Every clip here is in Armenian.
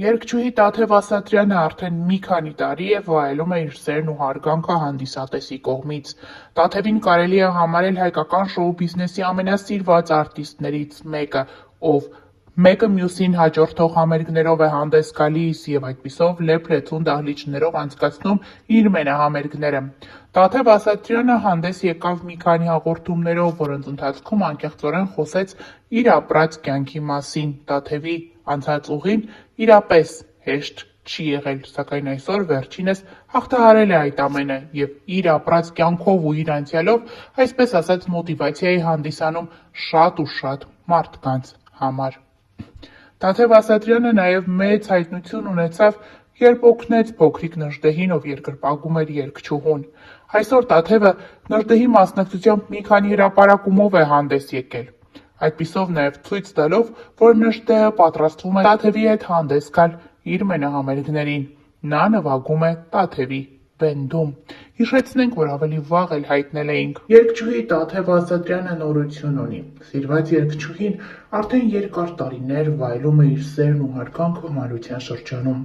Երգչուհի Տաթև Ասատրյանը արդեն մի քանի տարի է վայելում է իր սերն ու հարգանքը հանդիսատեսի կողմից։ Տաթևին կարելի է համարել հայկական շոու բիզնեսի ամենասիրված արտիստներից մեկը, ով մեկը մյուսին հաջորդող համերգներով է հանդես գալիս և այդպիսով լեփ-լեցուն դահլիճներով անցկացնում իր մենահամերգները։ Տաթև Ասատրյանը հանդես եկավ մի քանի հաղորդումներով, որոնց ընթացքում անկեղծորեն խոսեց իր ապրած կյանքի մասին։ Տաթևի անցած ուղին իրապես հեշտ չի եղել, սակայն այսօր վերջինս հաղթահարել է այդ ամենը և իր ապրած կյանքով ու իր անցյալով, այսպես ասած, մոտիվացիա է հանդիսանում շատ ու շատ մարդկանց համար։ Տաթև Ասատրյանը նաև մեծ հայտնություն ունեցավ, երբ օգնեց փոքրիկ Նժդեհին, ով երկրպագում էր երգչուհուն։ Այսօր Տաթևը Նժդեհի մասնակցությամբ մի քանի հրապարակումով է հանդես եկել, այդպիսով նաև ցույց տալով, որ Նժդեհը պատրաստվում է Տաթևի հետ հանդես գալ իր մենահամերգներին։ Նա նվագում է Տաթևի բենդում։ Հիշեցնենք, որ ավելի վաղ էլ հայտնել էինք. երգչուհի Տաթև Ասատրյանը նորություն ունի։ Սիրված երգչուհին արդեն երկար տարիներ վայելում է իր սերն ու հարգանքը հանրության շրջանում։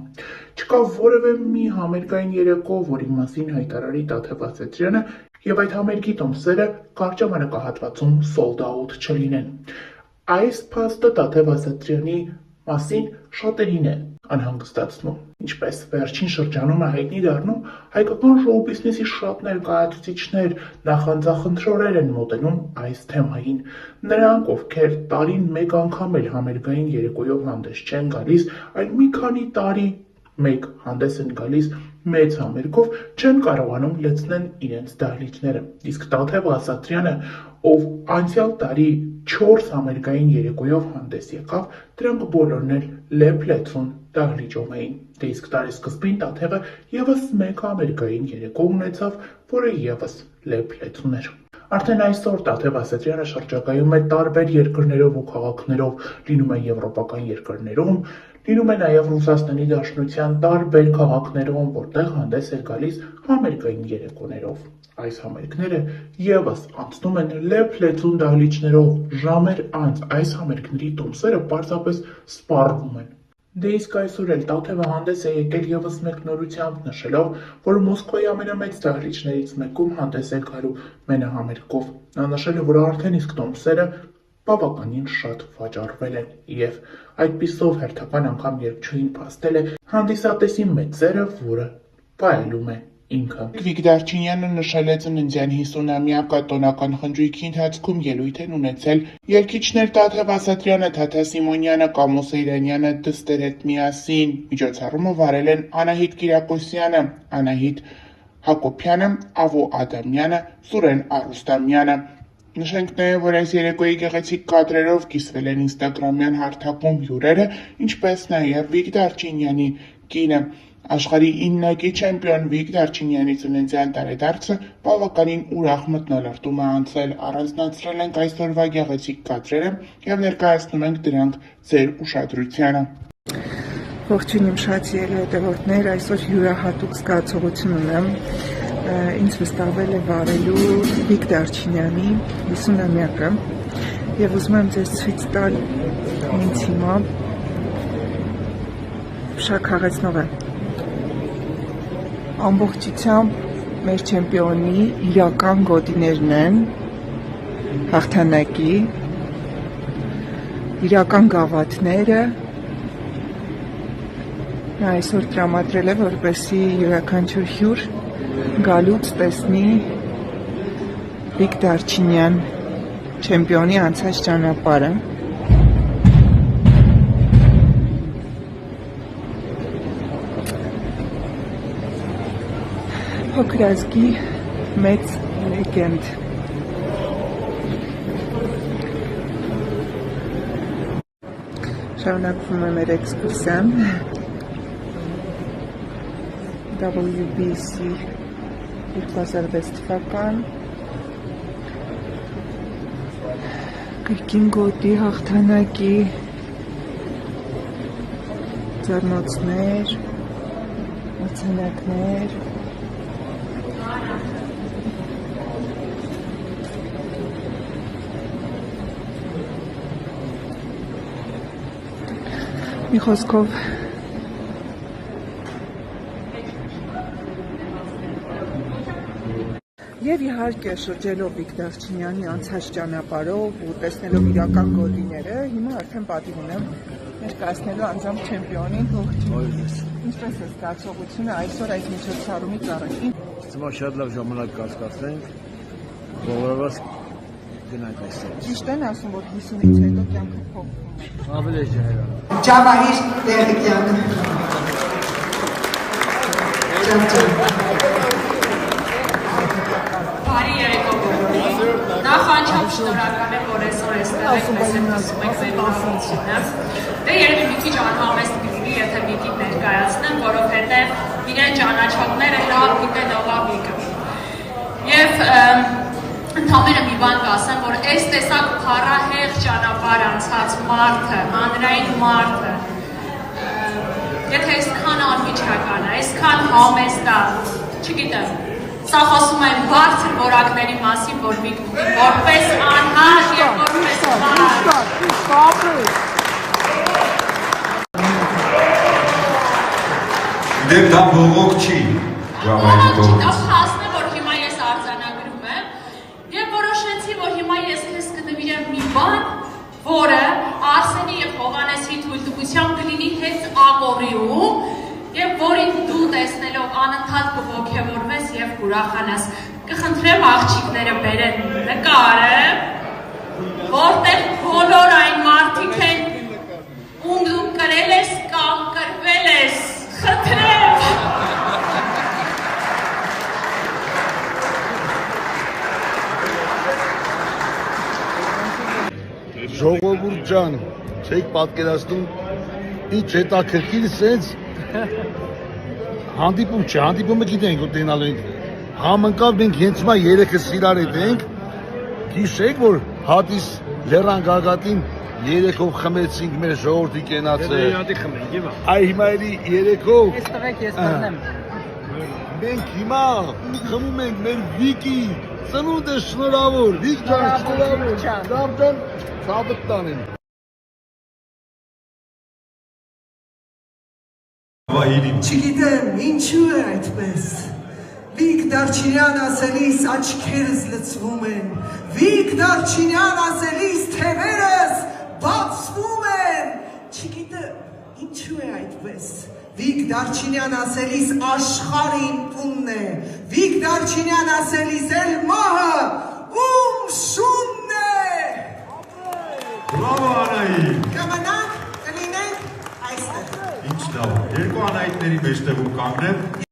Չկա որևէ մի համերգային երեկո, որի մասին հայտարարի Տաթև Ասատրյանը, և այդ համերգի տոմսերը կարճ ժամանակահատվածում sold out չլինեն։ Այս փաստը Տաթև Ասատրյանի մասին շատերին է անհանգստացնում, ինչպես վերջին շրջանում է հայտնի դառնում, հայկական շոու բիզնեսի շատ ներկայացուցիչներ նախանձախնդրորեն են մոտենում այս թեմային։ Նրանք, ովքեր տարին մեկ անգամ էլ համերգային երեկոյով հանդես չեն գալիս, այլ մի քանի տարի մեկ հանդես են գալիս մեծ համերգով, չեն կարողանում լցնել իրենց դահլիճները։ Իսկ Տաթև Ասատրյանը, ով անցյալ տարի 4 համերգային երեկոյով հանդես եկավ, դրանք բոլորն էլ լեփ-լեցուն դահլիճով էին։ Դե իսկ տարեսկզբին Տաթևը ևս մեկ համերգային երեկո ունեցավ, որը ևս լեփ-լեցուն էր։ Արդեն այսօր Տաթև Ասատրյանը շրջագայում է տարբեր երկրներով ու քաղաքներով, լինում է եվրոպական երկրներում, լինում է նաև Ռուսաստանի Դաշնության տարբեր քաղաքներում, որտեղ հանդես է գալիս համերգային երեկոներով։ Այս համերգները ևս անցնում են լեփ-լեցուն դահլիճներով, ժամեր անց այս համերգների տոմսերը պարզապես սպառվում են։ Դե իսկ այսօր էլ Տաթևը հանդես է եկել ևս մեկ նորությամբ, նշելով, որ Մոսկվայի ամենամեծ դահլիճներից մեկում հանդես է գալու մենահամերգով։ Նա նշել է, որ արդեն իսկ տոմսերը բավականին շատ վաճառվել են և այդպիսով հերթական անգամ երգչուհին փաստել է հանդիսատեսի մեծ սերը, որը վայելում է ինքը։ Վիգդարչինյանը նշել է ծննդյան 50-ամյակը, տոնական խնջույքի ընթացքում ելույթ են ունեցել երգիչներ Տաթև Ասատրյանը, Թաթա Սիմոնյանը, Կամո Սեյրանյանը, Դստեր հետ միասին։ Միջոցառումը վարել են Անահիտ Կիրակոսյանը, Անահիտ Հակոբյանը, Ավո Ադամյանը, Սուրեն Արուստամյանը։ Նշենք նաև, որ այս երեկոյի գեղեցիկ կադրերով կիսվել են ինստագրամյան հարթակում հյուրերը, ինչպես նաև Վիգդարչինյանի կինը։ Աշխարհի 9-ակի չեմպիոն Վիգդարչինյանի ծննդյան տարեդարձը բավականին ուրախ մթնոլորտում է անցել։ Առանձնացրել ենք այսօրվա գեղեցիկ կադրերը և ներկայացնում ենք դրանք ձեր ուշադրությանը։ Ողջույն իմ շատ սիրելի հետևորդներ, այսօր յուրահատուկ զգացողություն ունեմ, ինձ վստահվել է վարելու Վիգդարչինյանի 50-ամյակը և ուզում եմ ձեզ ցույց տալ ինձ հիմա շաքարեցնող է։ Ամբողջությամբ մեր չեմպիոնի իրական գոտիներն են, հաղթանակի, իրական գավաթները։ Նա այսօր տրամադրել է, որպեսզի յուրաքանչյուր հյուր գալուց տեսնի Վիգդարչինյան չեմպիոնի անցած ճանապարհը։ Փոքր ազգի մեծ լեգենդ։ Շարունակվում է մեր էքսկուրսիան WBC 2006 թվական կրկին գոտի հաղթանակի ձեռնոցներ, մրցանակներ, մի խոսքով Եվ իհարկե շրջելով Վիկ Դավթյանի անցած ճանապարհով ու տեսնելով իրական գոտիները, հիմա արդեն պատիվ ունեմ ներկայացնելու անձամբ չեմպիոնին ողջույնս։ Ինչպես է զգացողությունը այսօր այս միջոցառումից առաջին։ Հիմա շատ լավ ժամանակ կասկածենք, բոլորովս գնանք այստեղ։ Ճիշտ են ասում, որ 50-ից հետո կյանքը փոխվում է։ Ավելի ջահել։ Ջավահիր Տերիկյանը։ Բարի երեկո բոլորին։ Նախ անչափ շնորհակալ եմ, որ այսօր այստեղ եք մեզ հետ խոսում եք մեր ուրախությունը։ Դե երևի մի քիչ անհամեստ կլինի, եթե Վիկին ներկայացնեմ, որովհետև իրեն ճանաչողները լավ գիտեն ով է Վիկը։ Եվ ընդամենը մի բան կասեմ, որ այս տեսակ փառահեղ ճանապարհ անցած մարդը, հանրային մարդը, եթե այսքան անմիջական է, այսքան համեստ է, չգիտեմ, սա խոսում են բարձր որակների մասին, որ Վիկտորի որպես անհատ եւ որպես մարդ։ Դեմ դա բողոք չի։ Դա փաստն է, որ հիմա ես արձանագրում եմ եւ որոշեցի, որ հիմա ես քեզ կնվիրեմ մի բան, որը Արսենի եւ Հովանեսի թույլտվությամբ կլինի հենց ակորիում եւ որին դու տեսնելով անընդհատ կողոքեվորվես եւ կուրախանաս։ Կխնդրեմ աղջիկները բերեն նկարը, որտեղ բոլոր այն մարդիկ են, ում դու կրել ես կամ կրվել ես։ Խնդրեմ։ Ժողովուրդ ջան, չեք պատկերացնում ինչ հետաքրքիր սենց հանդիպում չէ, հանդիպումը գիտենք որ տենալու ենք, համընկավ մենք հենց մա երեքս իրար հետ ենք, գիշեք որ հատիս լեռան գագատին երեքով խմեցինք մեր ժողովրդի կենացը, այ հիմա էլի երեքով, Ես տվեք, ես բռնեմ։ մենք հիմա խմում ենք մեր Վիկի, ծնունդը շնորհավոր, Վիկ ջան շնորհավոր, Դավթյան ցավդ տանեն։ Չգիտեմ, ինչու է այդպես։ Վիկ Դավթյան ասելիս աչքերս լցվում են, Վիկ Դավթյան ասելիս թևերս բացվում են։ Չգիտեմ, ինչու է այդպես։ Վիկ Դավթյան ասելիս աշխարհը իմ տունն է, Վիկ Դավթյան ասելիս էլ մահը ում շունն է։ Բրավո Անահիտ։ Կմնանք, կլինենք այստեղ։ Ինչ լավ։ Երկու Անահիտների մեջտեղում կանգնեմ։